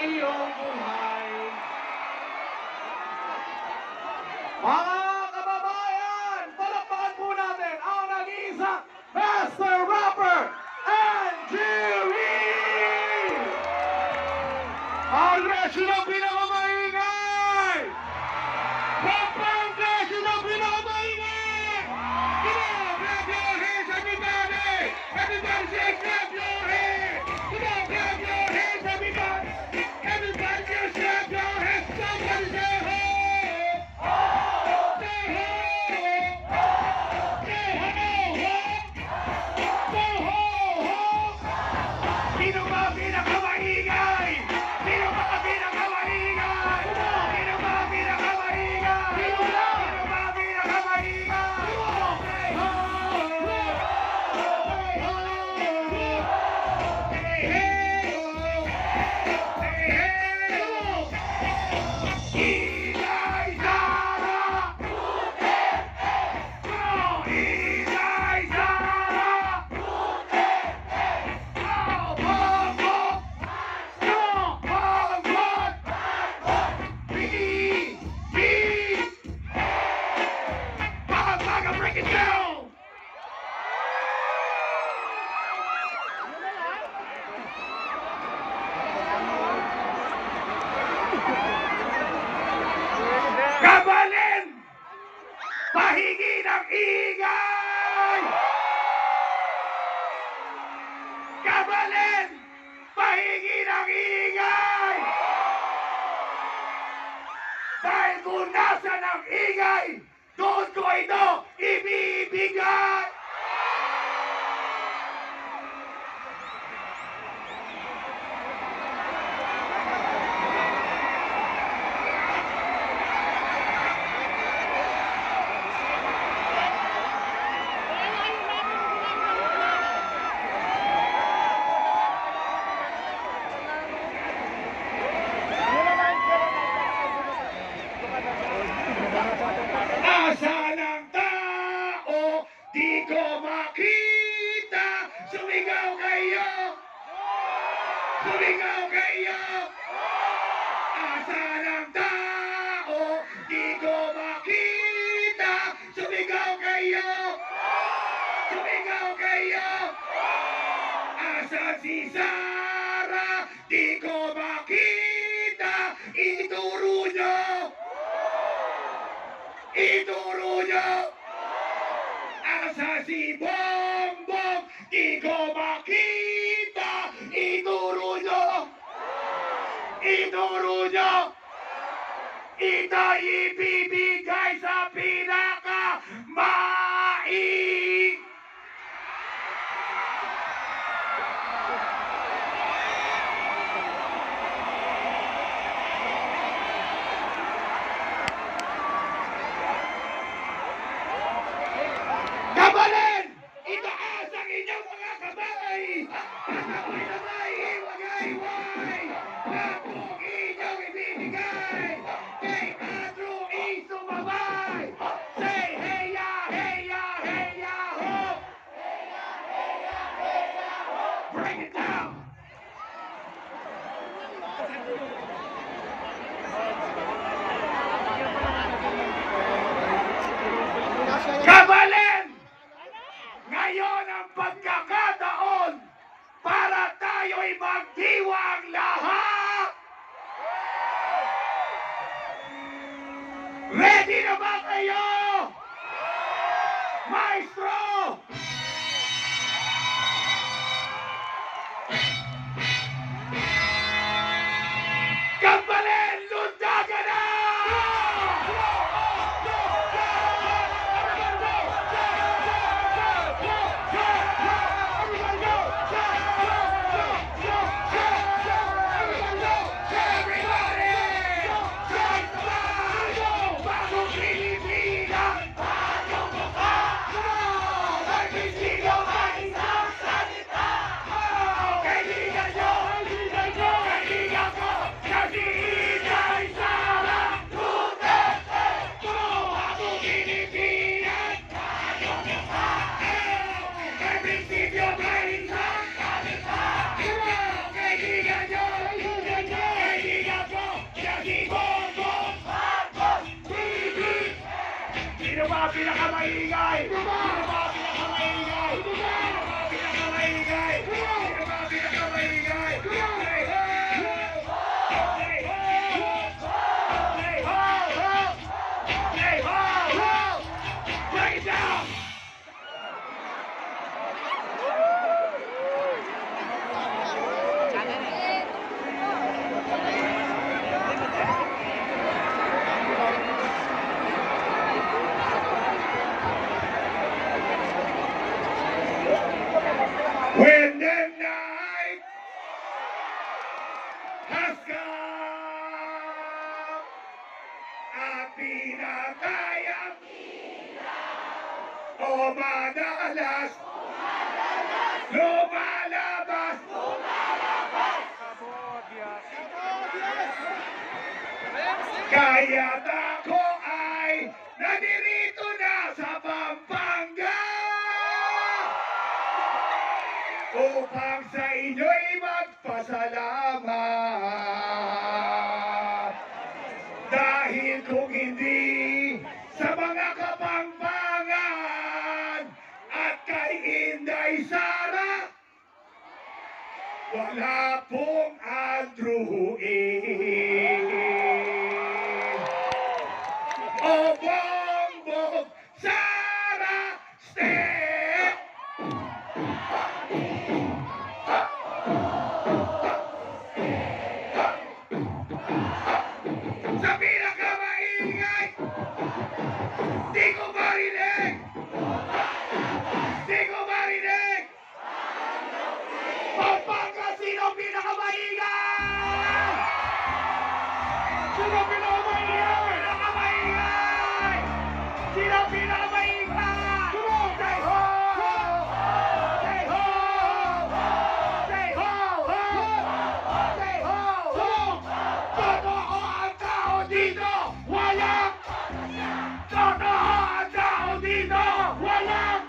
iyong buhay. Mga kababayan, palakpakan po natin ang nag-iisang Master Rapper, Angelie! Ang reaction ng pinakamaingay! Pampang reaction ng pinakamaingay! Clap your hands, everybody! Everybody say clap your hands! Come on, clap your hands, everybody! Everybody just clap your hands! Somebody say ho! Say ho! Say ho! Say ho! Sino ba pinakamaingay? Sino ba pinakamaingay? Sino ba pinakamaingay? Sino ba pinakamaingay? Say ho! Break it down! Kabalin! Pahingi ng ingay! Kabalin! Pahingi ng ingay! Dahil kung nasa ng ingay, doon ko ito ibibigay! Asa ng tao, di ko makita. Sumigaw kayo! Sumigaw kayo! Asa ng tao, di ko makita. Sumigaw kayo! Sumigaw kayo! Asa si Sarah, di ko makita. Ituro nyo! Ituro nyo! Asa si Bongbong, di ko makita. Ituro nyo! Ituro nyo! Ito ibibigay sa pinakamaing! Kabalin! Itaas ang inyong mga kamay! Ako'y namay, iwagay-way! Akong inyong ibibigay! Kay Andrew E. Sumabay! Say heya, heya, heya, ho! Heya, heya, heya, ho! Bring it down! Kabalin! Ngayon ang pagkakataon para tayo'y magdiwang lahat! Ready na ba kayo? Maestro! Kabalin! Lundaga na! Everybody! Bagong Pilipinas! pinakamaingay? Sino ba pinakamaingay? Sino ba pinakamaingay? Sino ba pinakamaingay? Say ho! Say ho! Say ho! Say ho! Break it down! When the night has come at pinatayang o madalas lumalabas kaya't ako ay nadirito na sa Pampanga upang sa inyo'y magpasalamat. Dahil kung hindi sa mga Kapampangan at kay Inday Sara, wala pong Andrew o Bongbong Sara Step. Sa pinakamaingay, di ko marinig! Di ko marinig! Pampanga, sino pinakamaingay? Sino pinakamaingay? Pinakamaingay! Sino pinakamaingay? Say ho! Say ho! Say ho! Say ho! Totoo ang tao dito! Walang! Totoo ang tao dito! Walang!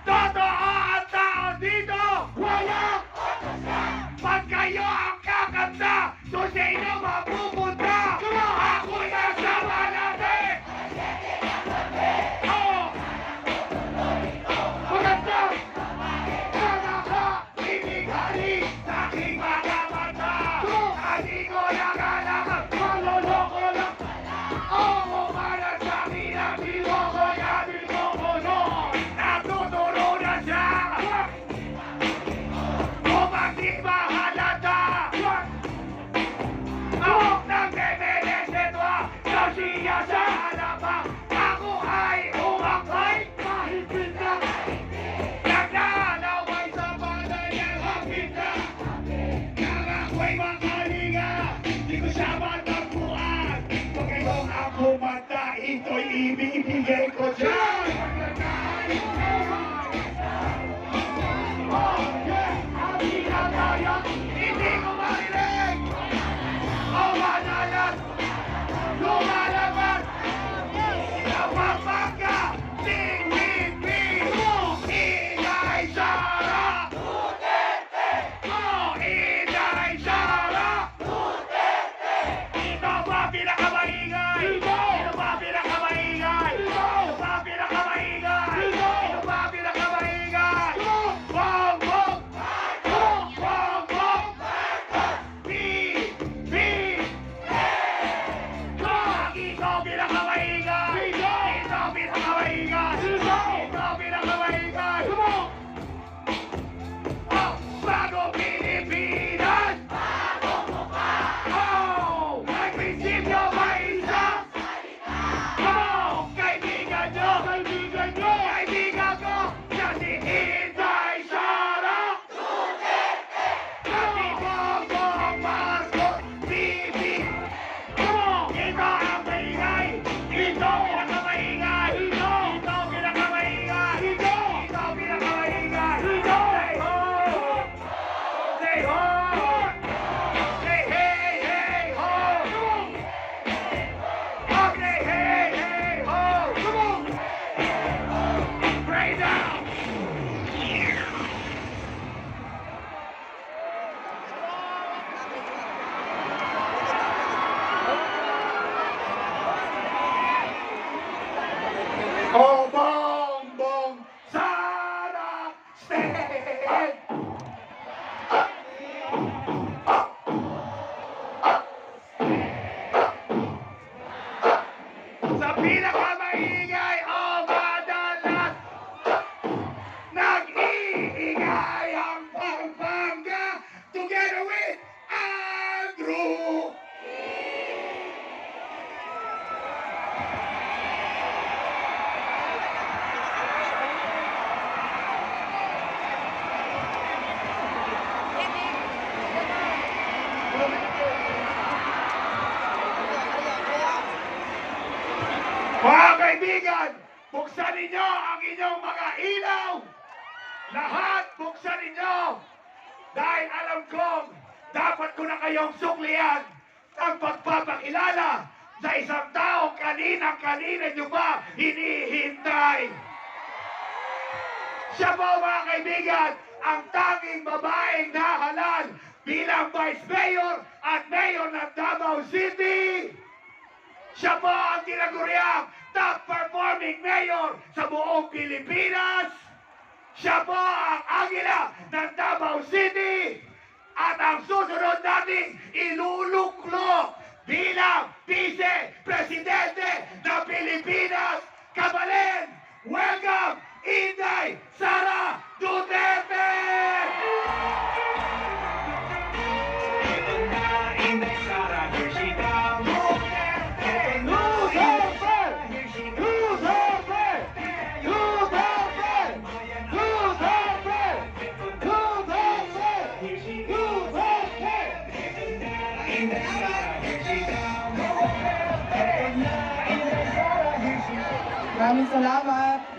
Totoo ang tao dito! Walang! Pag kayo ang kakanta, doon sa inyo mapupunta! Ako'y nasa Malate! Oh! Maganda! Nakakaibigari sa aking mga mata! Hindi ko nakalaman, maloloko lang! Oo, para sa akin ang niloko niya, niloko noon! Natuturo na siya! Kung hindi mahalata! Ako nang demenesetwa sa siya sa halaman! Ako ay umakay mahigpit na! Naglalaway sa banan niyang hapit na! Nang ako'y makalinga, di ko siya matagpuan! Pag kayong ako mata, ito'y ibibigay ko dyan! Oh, yeah! Ang hinagaya, hindi ko marinig! Oh, manalas! Lumalabas! Kapapaka! Sing with me! Inday Sara! Oh, Inday Sara! buksan ninyo ang inyong mga ilaw. Lahat buksan ninyo. Dahil alam kong dapat ko na kayong suklian ang pagpapakilala sa isang taong kanina nyo ba hinihintay. Siya po mga kaibigan, ang tanging babaeng nahalal bilang Vice Mayor at Mayor ng Davao City. Siya po ang tinaguriang top performing mayor sa buong Pilipinas. Siya po ang Agila ng Davao City. At ang susunod nating iluluklok bilang Vice Presidente ng Pilipinas, Kabalen, welcome, Inday Sara Duterte! Inday Sara, here she comes. Maraming salamat.